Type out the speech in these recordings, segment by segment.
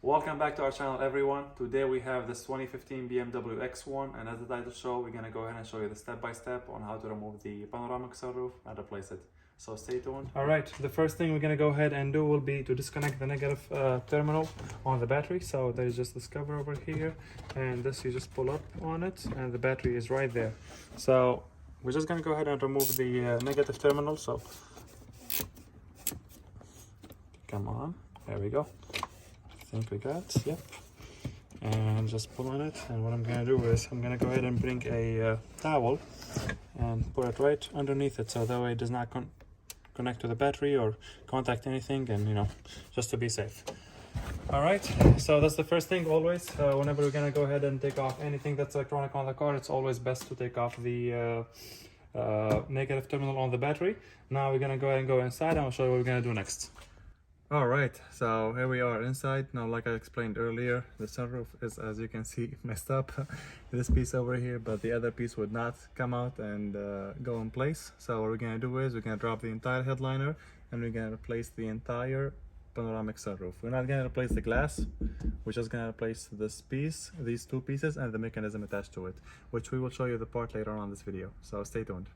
Welcome back to our channel, everyone. Today we have this 2015 BMW X1, and as the title show, we're gonna go ahead and show you the step-by-step on how to remove the panoramic sunroof and replace it. So stay tuned. All right, the first thing we're gonna go ahead and do will be to disconnect the negative terminal on the battery. So there's just this cover over here, and this you just pull up on it, and the battery is right there. So we're just gonna go ahead and remove the negative terminal. So come on, there we go. I think we got, yep, and just pull on it. And what I'm gonna do is I'm gonna go ahead and bring a towel and put it right underneath it, so that way it does not connect to the battery or contact anything, and just to be safe. All right, so that's the first thing. Always whenever we're gonna go ahead and take off anything that's electronic on the car, it's always best to take off the negative terminal on the battery. Now we're gonna go ahead and go inside, and I'll show you what we're gonna do next. All right, so here we are inside. Now, like I explained earlier, the sunroof is, as you can see, messed up. This piece over here, but the other piece would not come out and go in place. So what we're gonna do is we're gonna drop the entire headliner, and we're gonna replace the entire panoramic sunroof. We're not gonna replace the glass. We're just gonna replace this piece, these two pieces, and the mechanism attached to it, which we will show you the part later on in this video. So stay tuned.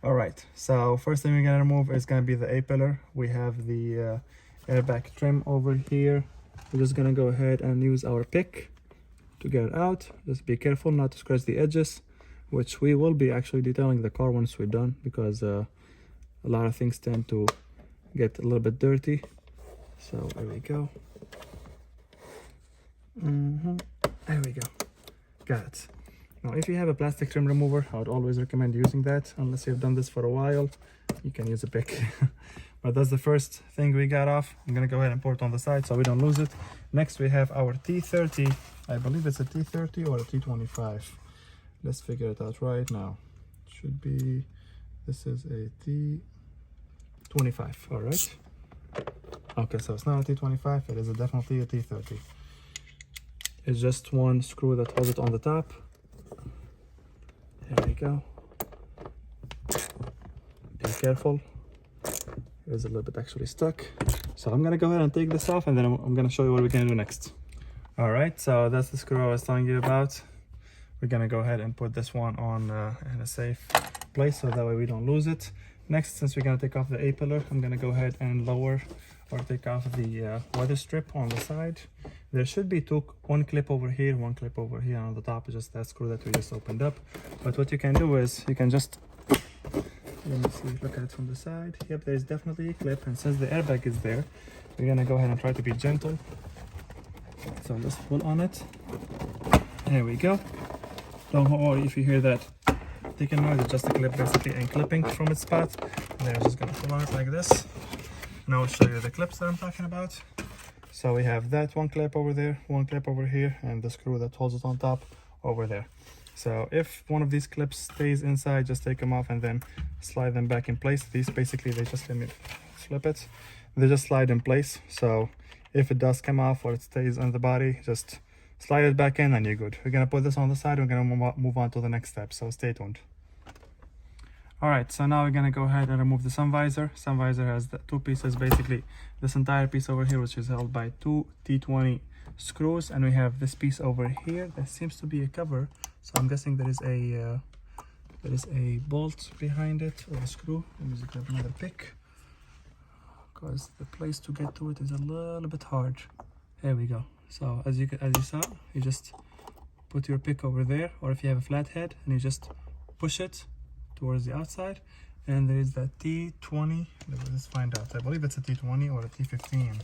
All right, so first thing we're gonna remove is gonna be the A-pillar. We have the airbag trim over here. We're just gonna go ahead and use our pick to get it out. Just be careful not to scratch the edges, which we will be actually detailing the car once we're done, because a lot of things tend to get a little bit dirty. So there we go. There we go, got it. Now, if you have a plastic trim remover, I would always recommend using that. Unless you've done this for a while, you can use a pick. But that's the first thing we got off. I'm gonna go ahead and pour it on the side so we don't lose it. Next, we have our T30. I believe it's a T30 or a T25. Let's figure it out right now. It should be, this is a T25, all right? Okay, so it's not a T25, it is definitely a T30. It's just one screw that holds it on the top. There we go. Be careful. It is a little bit actually stuck. So I'm gonna go ahead and take this off, and then I'm gonna show you what we're gonna do next. All right, so that's the screw I was telling you about. We're gonna go ahead and put this one on in a safe place, so that way we don't lose it. Next, since we're gonna take off the A-pillar, I'm gonna go ahead and lower or take off the weather strip on the side. There should be one clip over here, one clip over here. On the top is just that screw that we just opened up. But what you can do is you can just, let me see, look at it from the side. Yep, there's definitely a clip, and since the airbag is there, we're gonna go ahead and try to be gentle. So just pull on it. There we go. Don't worry if you hear that ticking noise, it's just a clip basically and clipping from its spot. And then we're just gonna pull on it like this. Now I'll show you the clips that I'm talking about. So we have that one clip over there, one clip over here, and the screw that holds it on top over there. So if one of these clips stays inside, just take them off and then slide them back in place. These basically, they just, let me flip it, they just slide in place. So if it does come off or it stays on the body, just slide it back in and you're good. We're gonna put this on the side. We're gonna move on to the next step, so stay tuned. All right, so now we're gonna go ahead and remove the sun visor. Sun visor has the two pieces, basically this entire piece over here, which is held by two T20 screws, and we have this piece over here that seems to be a cover. So I'm guessing there is a bolt behind it, or a screw. Let me just grab another pick, because the place to get to it is a little bit hard. There we go. So as you saw, you just put your pick over there, or if you have a flat head, and you just push it towards the outside, and there is that T20. Let's find out. I believe it's a T20 or a T15.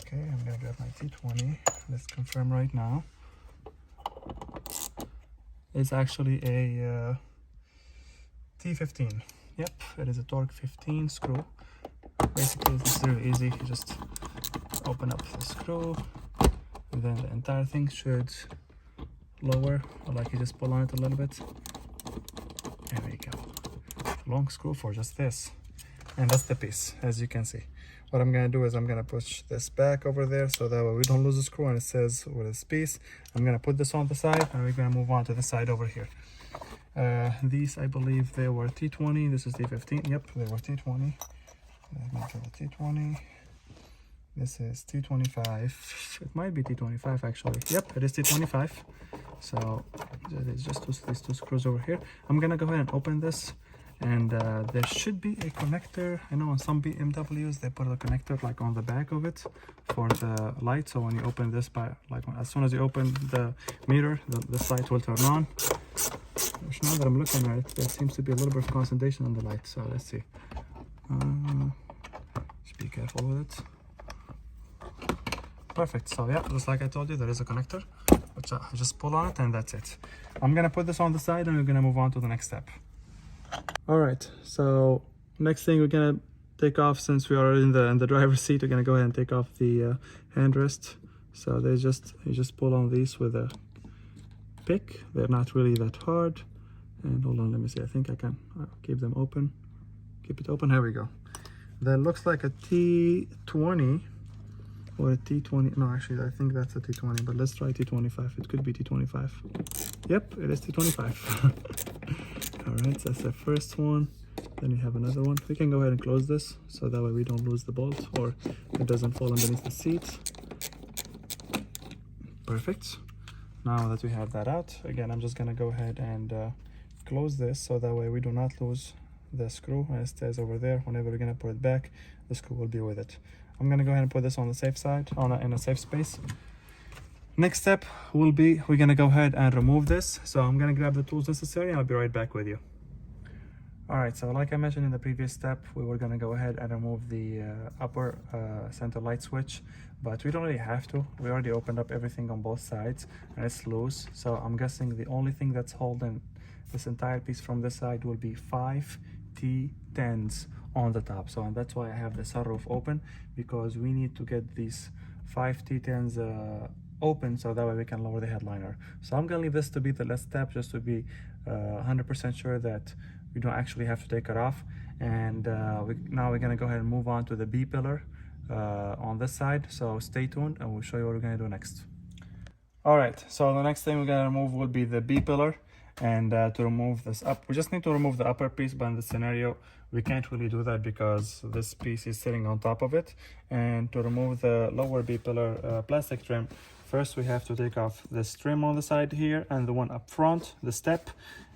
Okay, I'm gonna grab my T20. Let's confirm right now. It's actually a T15. Yep, it is a torque 15 screw. Basically, this is really easy. You just open up the screw, and then the entire thing should lower, or like you just pull on it a little bit. There we go. Long screw for just this, and that's the piece. As you can see, what I'm gonna do is I'm gonna push this back over there, so that way we don't lose the screw, and it says with this piece. I'm gonna put this on the side, and we're gonna move on to the side over here. These, I believe they were T20. This is T15. Yep, they were T20. Let me get the T20. This is T25. It might be T25 actually. Yep, it is T25. So there's just these two screws over here. I'm gonna go ahead and open this, and there should be a connector. I know on some BMWs they put a connector like on the back of it for the light. So when you open this, as soon as you open the mirror, this light will turn on. Which now that I'm looking at it, there seems to be a little bit of concentration on the light. So let's see. Just be careful with it. Perfect. So yeah, just like I told you, there is a connector, which I just pull on it, and that's it. I'm gonna put this on the side, and we're gonna move on to the next step. All right. So next thing we're gonna take off, since we are in the driver's seat, we're gonna go ahead and take off the handrest. So you just pull on these with a pick. They're not really that hard. And hold on, let me see. I think I can keep them open. Keep it open. Here we go. That looks like a T20 or a T20. No, actually, I think that's a T20, but let's try T25. It could be T25. Yep, it is T25. All right, so that's the first one. Then we have another one. We can go ahead and close this, so that way we don't lose the bolt or it doesn't fall underneath the seat. Perfect. Now that we have that out, again, I'm just gonna go ahead and close this, so that way we do not lose the screw, and it stays over there. Whenever we're gonna put it back, the screw will be with it. I'm gonna go ahead and put this on the safe side, in a safe space. Next step will be, we're gonna go ahead and remove this. So I'm gonna grab the tools necessary, and I'll be right back with you. All right, so like I mentioned in the previous step, we were gonna go ahead and remove the upper center light switch, but we don't really have to. We already opened up everything on both sides, and it's loose. So I'm guessing the only thing that's holding this entire piece from this side will be 5 T10s on the top. So, and that's why I have the sunroof open, because we need to get these 5 T10s open, so that way we can lower the headliner. So I'm gonna leave this to be the last step, just to be 100% sure that we don't actually have to take it off. And now we're gonna go ahead and move on to the B pillar on this side. So stay tuned, and we'll show you what we're gonna do next. All right, so the next thing we're gonna remove will be the B pillar. And to remove this we just need to remove the upper piece, but in this scenario we can't really do that because this piece is sitting on top of it. And to remove the lower B pillar plastic trim, first we have to take off this trim on the side here and the one up front, the step.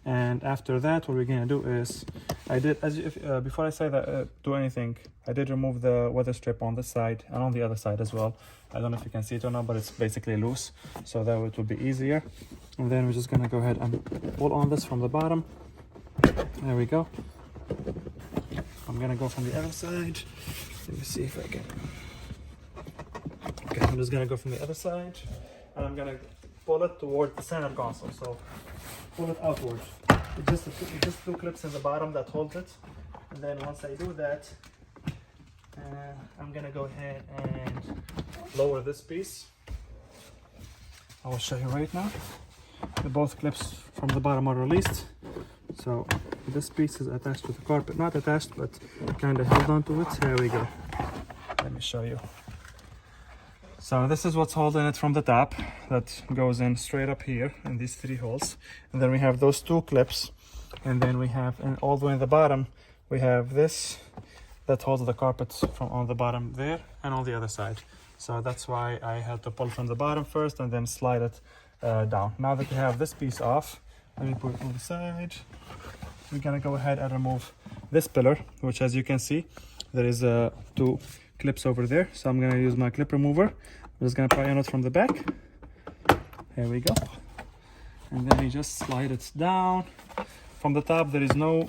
And after that, what we're gonna do is, before I say that, do anything, I did remove the weather strip on this side and on the other side as well. I don't know if you can see it or not, but it's basically loose, so that it will be easier. And then we're just gonna go ahead and pull on this from the bottom. There we go. I'm gonna go from the other side. Let me see if I can. Okay, I'm just gonna go from the other side, and I'm gonna pull it toward the center console. So pull it outward. It's just two clips in the bottom that hold it. And then once I do that, I'm gonna go ahead and lower this piece. I will show you right now. Both clips from the bottom are released. So this piece is attached to the carpet, not attached, but kind of held onto it. There we go. Let me show you. So this is what's holding it from the top, that goes in straight up here in these 3 holes. And then we have those 2 clips. And then we have, and all the way in the bottom, we have this that holds the carpets from on the bottom there and on the other side. So that's why I had to pull from the bottom first and then slide it down. Now that we have this piece off, let me put it on the side. We're gonna go ahead and remove this pillar, which, as you can see, there is 2 clips over there. So I'm gonna use my clip remover. I'm just gonna pry on it from the back. There we go. And then we just slide it down. From the top, there is no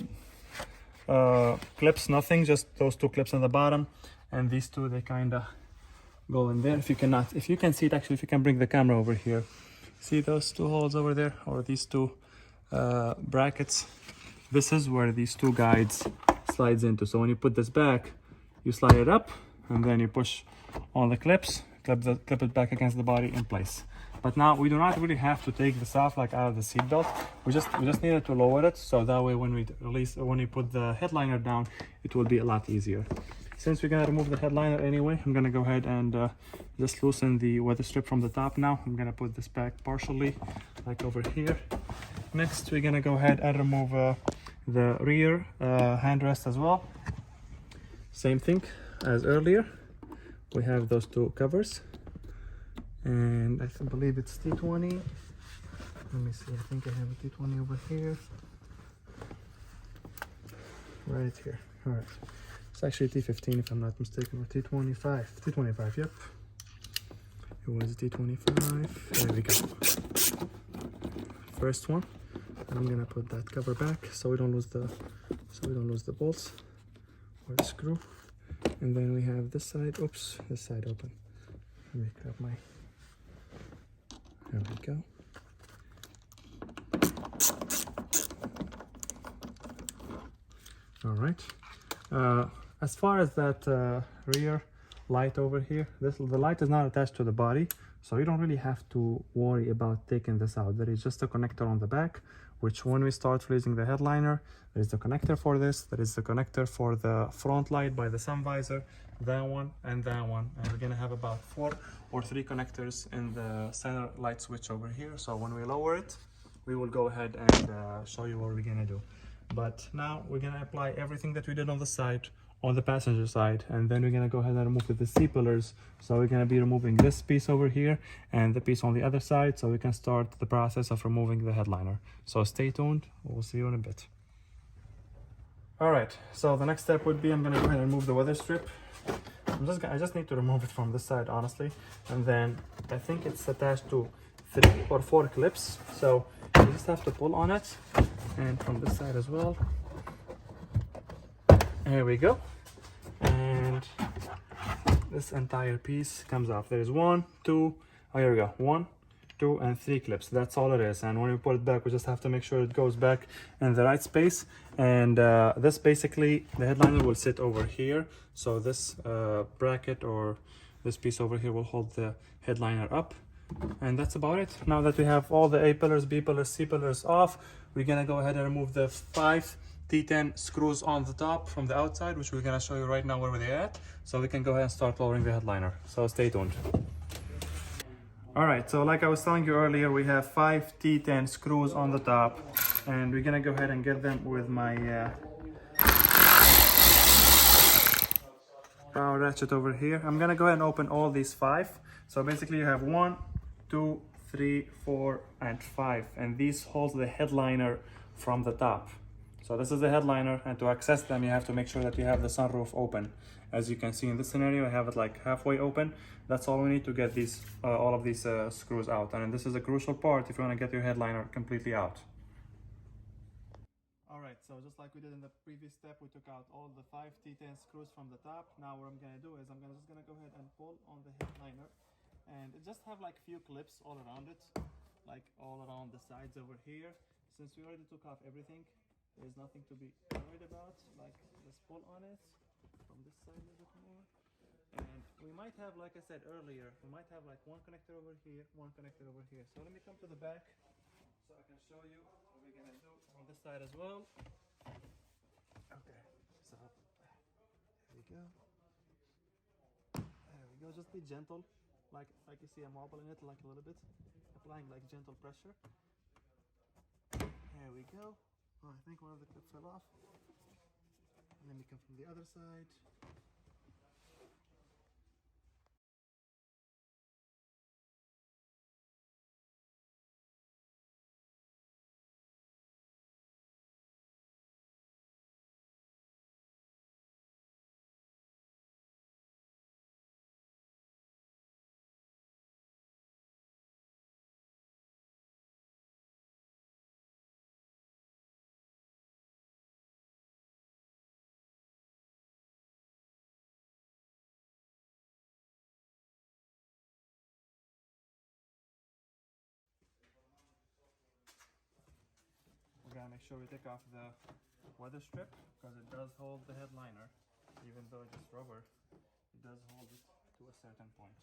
clips, nothing, just those 2 clips on the bottom. And these 2, they kinda go in there. If you can see it, actually, if you can bring the camera over here. See those 2 holes over there, or these 2 brackets? This is where these 2 guides slides into. So when you put this back, you slide it up, and then you push on the clips, clip it back against the body in place. But now we do not really have to take this off like out of the seat belt. We just needed to lower it, so that way when we put the headliner down, it will be a lot easier. Since we're gonna remove the headliner anyway, I'm gonna go ahead and just loosen the weather strip from the top now. I'm gonna put this back partially, like over here. Next, we're gonna go ahead and remove the rear handrest as well. Same thing as earlier. we have those two covers, and I believe it's T20. Let me see, I think I have a T20 over here. Right here. All right. It's actually T15 if I'm not mistaken, or T25. T25, yep. It was T25. There we go. First one. And I'm gonna put that cover back so we don't lose the bolts or the screw. And then we have this side. Oops, this side open. Let me grab my. There we go. All right. As far as that rear light over here, the light is not attached to the body, so you don't really have to worry about taking this out. There is just a connector on the back, which when we start releasing the headliner, there is the connector for this, there is the connector for the front light by the sun visor, that one and that one, and we're gonna have about 4 or 3 connectors in the center light switch over here. So when we lower it, we will go ahead and show you what we're gonna do. But now we're gonna apply everything that we did on the side on the passenger side, and then we're gonna go ahead and remove the C-pillars. So we're gonna be removing this piece over here and the piece on the other side, so we can start the process of removing the headliner. So stay tuned, we'll see you in a bit. All right, so the next step would be I'm gonna go ahead and remove the weather strip. I just need to remove it from this side, honestly, and then I think it's attached to 3 or 4 clips, so you just have to pull on it, and from this side as well. There we go, and this entire piece comes off. There is 1, 2, oh, here we go, 1, 2, and 3 clips. That's all it is. And when we put it back, we just have to make sure it goes back in the right space. And this basically, the headliner will sit over here. So this bracket or this piece over here will hold the headliner up. And that's about it. Now that we have all the A pillars, B pillars, C pillars off, we're gonna go ahead and remove the 5 T10 screws on the top from the outside, which we're gonna show you right now where they're at, so we can go ahead and start lowering the headliner. So stay tuned. All right, so like I was telling you earlier, we have 5 T10 screws on the top, and we're gonna go ahead and get them with my power ratchet over here. I'm gonna go ahead and open all these 5. So basically you have 1, 2, 3, 4, and 5, and these hold the headliner from the top. So this is the headliner, and to access them you have to make sure that you have the sunroof open. As you can see in this scenario, I have it like halfway open. That's all we need to get these all of these screws out, and this is a crucial part if you want to get your headliner completely out. Alright, so just like we did in the previous step, we took out all the 5 T10 screws from the top. Now what I'm gonna do is I'm just gonna go ahead and pull on the headliner, and it just have like few clips all around it, like all around the sides over here. Since we already took off everything, there's nothing to be worried about. Like, just pull on it from this side a bit more. And we might have, like I said earlier, we might have like 1 connector over here, 1 connector over here. So let me come to the back so I can show you what we're gonna do on this side as well. Okay, so there we go. There we go, just be gentle. Like you see I'm wobbling it like a little bit, applying like gentle pressure. There we go. Oh, I think one of the clips fell off. Let me come from the other side. We're gonna make sure we take off the weather strip, because it does hold the headliner. Even though it's just rubber, it does hold it to a certain point.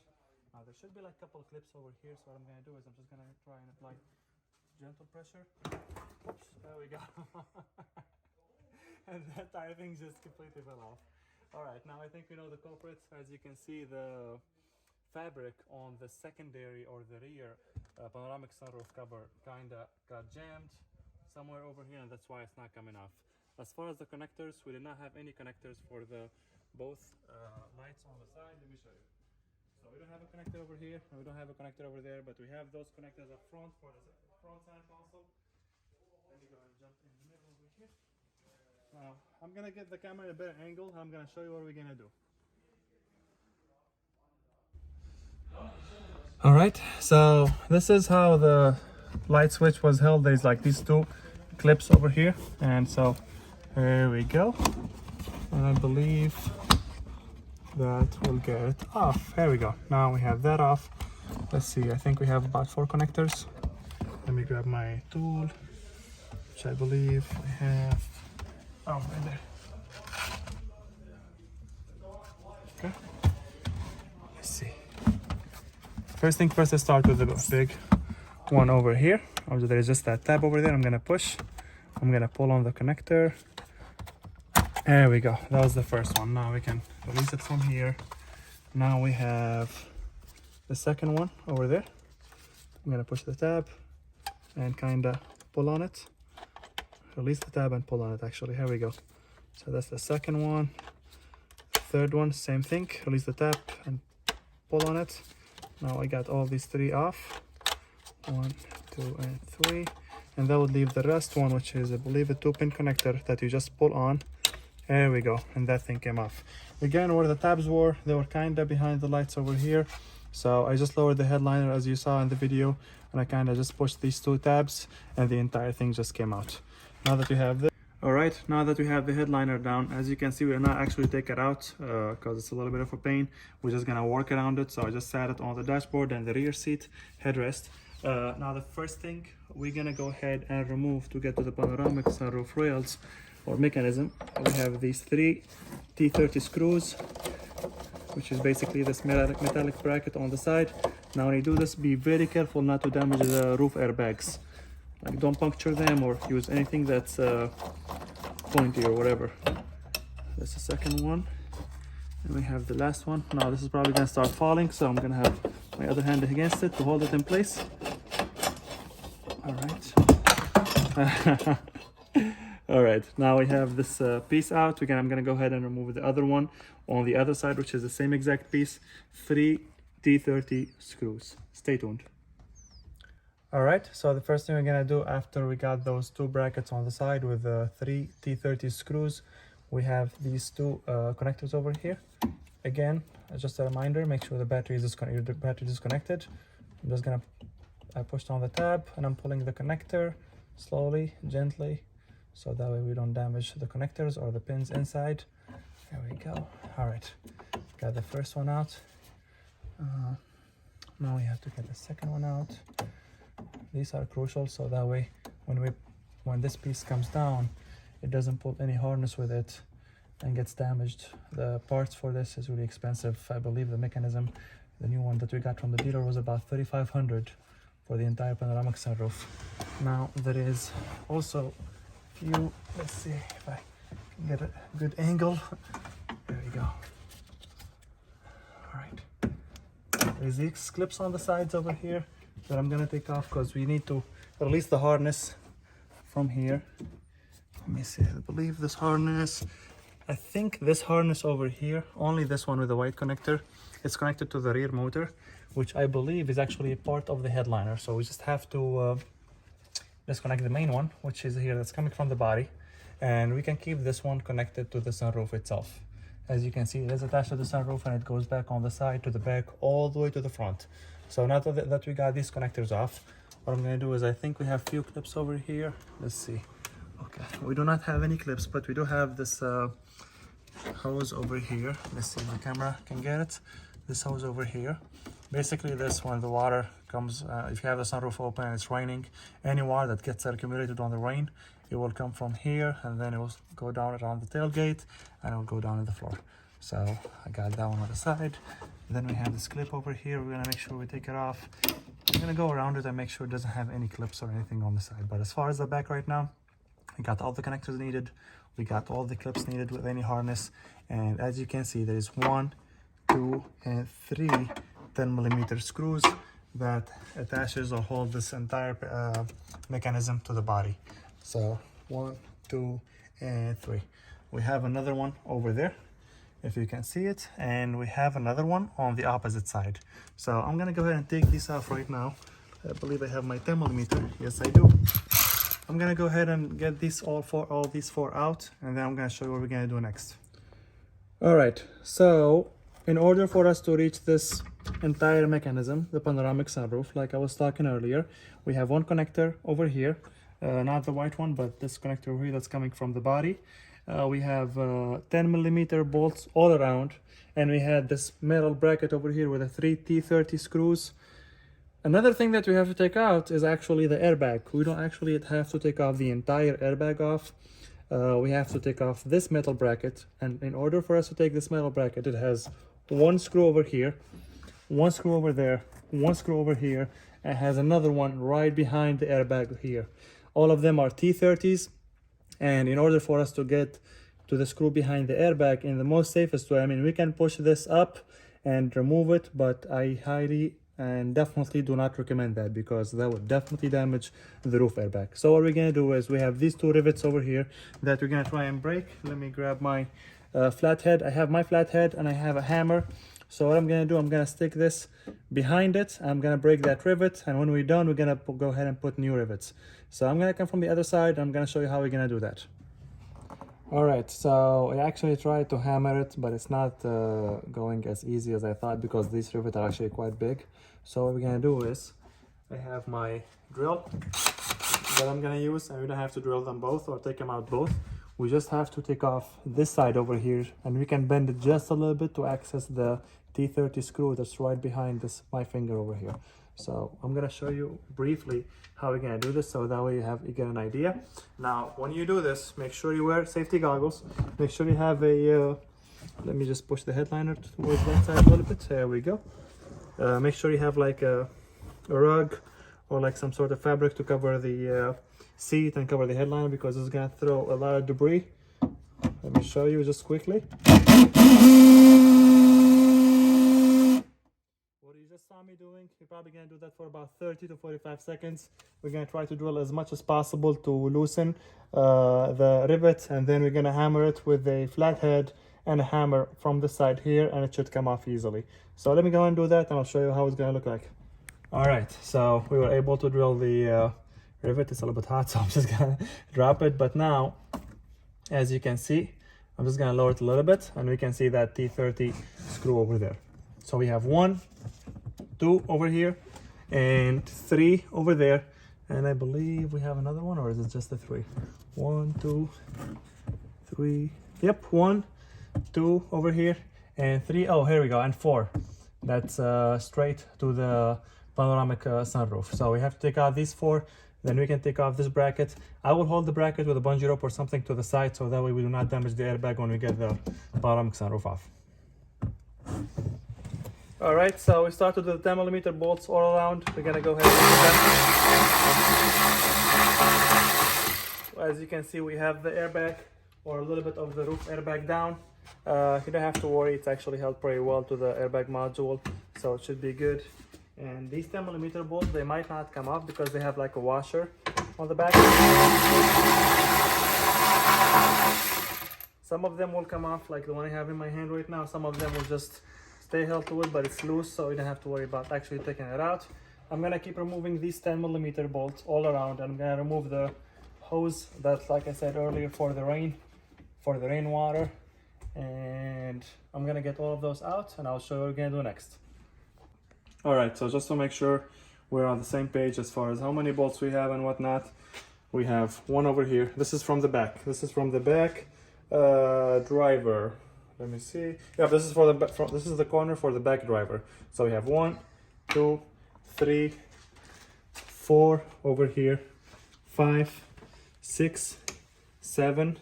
Now there should be like a couple of clips over here, so what I'm gonna do is I'm just gonna try and apply gentle pressure. Oops, there we go. And that entire thing just completely fell off. Alright, now I think we know the culprits. As you can see, the fabric on the secondary or the rear panoramic sunroof cover kinda got jammed somewhere over here, and that's why it's not coming off. As far as the connectors, we did not have any connectors for the both lights on the side. Let me show you. So we don't have a connector over here, and we don't have a connector over there, but we have those connectors up front for the front side console. Let me go and jump in the middle over here. Now, I'm gonna get the camera at a better angle. I'm gonna show you what we're gonna do. All right, so this is how the light switch was held. There's like these two clips over here, and so here we go. And I believe that will get it off. Here we go. Now we have that off. Let's see, I think we have about 4 connectors. Let me grab my tool, which I believe we have. Oh, right there. Okay. Let's see. First thing first, let's start with the big one over here. There is just that tab over there. I'm gonna push. I'm gonna pull on the connector. There we go. That was the first one. Now we can release it from here. Now we have the second one over there. I'm gonna push the tab and kinda pull on it. Release the tab and pull on it. Actually, here we go. So that's the second one. Third one, same thing. Release the tab and pull on it. Now I got all these 3 off. 1, 2, and 3. And that would leave the rest one, which is, I believe, a 2-pin connector that you just pull on. There we go, and that thing came off. Again, where the tabs were, they were kinda behind the lights over here. So I just lowered the headliner as you saw in the video, and I kinda just pushed these 2 tabs, and the entire thing just came out. Now that we have this, all right, now that we have the headliner down, as you can see, we're not actually take it out because it's a little bit of a pain. We're just gonna work around it. So I just sat it on the dashboard and the rear seat headrest. Now the first thing we're gonna go ahead and remove to get to the panoramic sunroof rails or mechanism. We have these 3 T30 screws, which is basically this metallic bracket on the side. Now when you do this, be very careful not to damage the roof airbags. Like, don't puncture them or use anything that's pointy or whatever. That's the second one. And we have the last one. Now this is probably gonna start falling, so I'm gonna have my other hand against it to hold it in place. All right. All right, now we have this piece out. Again, I'm gonna go ahead and remove the other one on the other side, which is the same exact piece. 3 T30 screws. Stay tuned. All right, so the first thing we're gonna do after we got those 2 brackets on the side with the 3 T30 screws, we have these 2 connectors over here. Again, just a reminder, make sure the battery is disconnected. I'm just gonna, I pushed on the tab and I'm pulling the connector slowly, gently, so that way we don't damage the connectors or the pins inside. There we go. All right, got the first one out. Now we have to get the second one out. These are crucial, so that way when this piece comes down, it doesn't pull any harness with it and gets damaged. The parts for this is really expensive. I believe the mechanism, the new one that we got from the dealer, was about $3,500 for the entire panoramic sunroof. Now there is also a few, let's see if I can get a good angle. There we go. All right. There's these clips on the sides over here that I'm gonna take off because we need to release the harness from here. Let me see, I believe this harness, I think this harness over here, only this one with the white connector, it's connected to the rear motor, which I believe is actually a part of the headliner. So we just have to disconnect the main one, which is here, that's coming from the body, and we can keep this one connected to the sunroof itself. As you can see, it is attached to the sunroof and it goes back on the side to the back all the way to the front. So now that we got these connectors off, what I'm gonna do is, I think we have few clips over here. Let's see. Okay, we do not have any clips, but we do have this hose over here. Let's see if the camera can get it. This hose over here. Basically this, when the water comes, if you have the sunroof open and it's raining, any water that gets accumulated on the rain, it will come from here and then it will go down around the tailgate and it will go down in the floor. So I got that one on the side. Then we have this clip over here. We're gonna make sure we take it off. I'm gonna go around it and make sure it doesn't have any clips or anything on the side. But as far as the back right now, we got all the connectors needed. We got all the clips needed with any harness. And as you can see, there is 1, 2, and 3 10mm screws that attaches or hold this entire mechanism to the body. So 1, 2, and 3. We have another one over there. if you can see it, and we have another one on the opposite side. So I'm gonna go ahead and take these off right now. I believe I have my 10mm. Yes, I do. I'm gonna go ahead and get these all these four out, and then I'm gonna show you what we're gonna do next. All right, so in order for us to reach this entire mechanism, the panoramic sunroof, like I was talking earlier, we have one connector over here, not the white one, but this connector over here that's coming from the body. We have 10mm bolts all around, and we had this metal bracket over here with the 3 T30 screws. Another thing that we have to take out is actually the airbag. We don't actually have to take off the entire airbag off. We have to take off this metal bracket, and in order for us to take this metal bracket, it has one screw over here, one screw over there, one screw over here, and has another one right behind the airbag here. All of them are T30s, and in order for us to get to the screw behind the airbag in the most safest way, I mean, we can push this up and remove it, but I highly and definitely do not recommend that, because that would definitely damage the roof airbag. So what we're gonna do is we have these two rivets over here that we're gonna try and break. Let me grab my flathead. I have my flathead and I have a hammer. So what I'm gonna do, I'm gonna stick this behind it. I'm gonna break that rivet, and when we're done, we're gonna go ahead and put new rivets. So I'm gonna come from the other side. I'm gonna show you how we're gonna do that. All right, so I actually tried to hammer it, but it's not going as easy as I thought, because these rivets are actually quite big. So what we're gonna do is, I have my drill that I'm gonna use, and we don't have to drill them both or take them out both. We just have to take off this side over here, and we can bend it just a little bit to access the T30 screw that's right behind this, my finger over here. So I'm gonna show you briefly how we're gonna do this, so that way you get an idea. Now, when you do this, make sure you wear safety goggles. Make sure you have a, let me just push the headliner towards that side a little bit. There we go. Make sure you have like a rug or like some sort of fabric to cover the seat and cover the headliner, because it's gonna throw a lot of debris. Let me show you just quickly. Saw me doing, we're probably going to do that for about 30 to 45 seconds. We're going to try to drill as much as possible to loosen the rivet, and then we're going to hammer it with a flathead and a hammer from the side here, and it should come off easily. So let me go and do that, and I'll show you how it's going to look like. All right, so we were able to drill the rivet. It's a little bit hot, so I'm just going to drop it. But now, as you can see, I'm just going to lower it a little bit, and we can see that T30 screw over there. So we have 1, 2 over here, and 3 over there, and I believe we have another one, or is it just the 3? 1, 2, 3. Yep, 1, 2 over here, and 3. Oh, here we go, and 4. That's straight to the panoramic sunroof. So we have to take out these 4. Then we can take off this bracket. I will hold the bracket with a bungee rope or something to the side, so that way we do not damage the airbag when we get the panoramic sunroof off. All right, so we started with the 10mm bolts all around. We're gonna go ahead and do that. As you can see, we have the airbag, or a little bit of the roof airbag down. You don't have to worry, it's actually held pretty well to the airbag module, so it should be good. And these 10mm bolts, they might not come off because they have like a washer on the back. Some of them will come off, like the one I have in my hand right now. Some of them will just stay held to it, but it's loose, so you don't have to worry about actually taking it out. I'm gonna keep removing these 10mm bolts all around, and I'm gonna remove the hose that's, like I said earlier, for the rainwater, and I'm gonna get all of those out, and I'll show you what we're gonna do next. All right, so just to make sure we're on the same page as far as how many bolts we have and whatnot, we have 1 over here. This is from the back. This is from the back driver. Let me see. Yeah, this is for the this is the corner for the back driver. So we have 1, 2, 3, 4 over here, 5, 6, 7,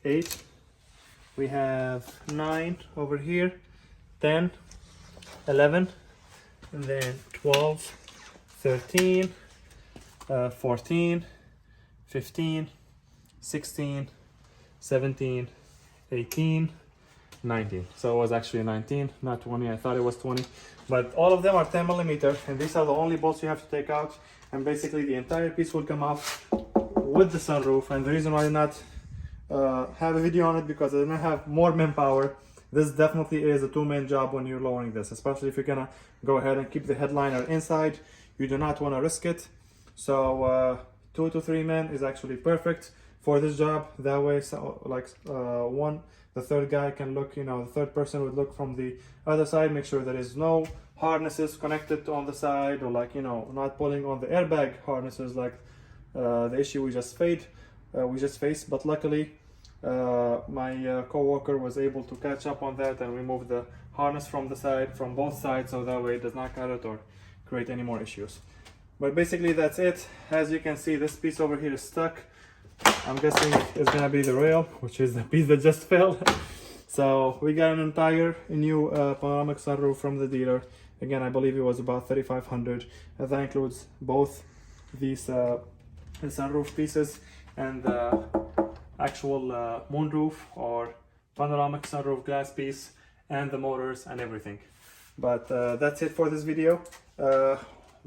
8. We have 9 over here, 10, 11, and then 12, 13, 14, 15, 16, 17, 18, 19. So it was actually 19, not 20. I thought it was 20, but all of them are 10mm, and these are the only bolts you have to take out, and basically the entire piece will come off with the sunroof. And the reason why not have a video on it because I didn't have more manpower. This definitely is a two-man job when you're lowering this, especially if you're gonna go ahead and keep the headliner inside. You do not want to risk it. So 2 to 3 men is actually perfect for this job. That way, so like the third guy can look, you know, the third person would look from the other side, make sure there is no harnesses connected on the side, or like, you know, not pulling on the airbag harnesses like the issue we just faced. But luckily my co-worker was able to catch up on that and remove the harness from the side, from both sides, so that way it does not cut it or create any more issues. But basically that's it. As you can see, this piece over here is stuck. I'm guessing it's gonna be the rail, which is the piece that just fell. So we got an entire new panoramic sunroof from the dealer. Again, I believe it was about $3,500. That includes both these sunroof pieces and the actual moonroof or panoramic sunroof glass piece and the motors and everything. But that's it for this video. The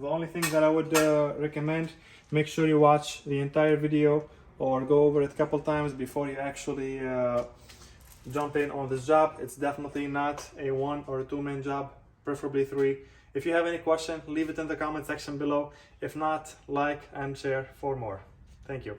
only thing that I would recommend, make sure you watch the entire video or go over it a couple times before you actually jump in on this job. It's definitely not a 1 or a 2-man job, preferably 3. If you have any question, leave it in the comment section below. If not, like and share for more. Thank you.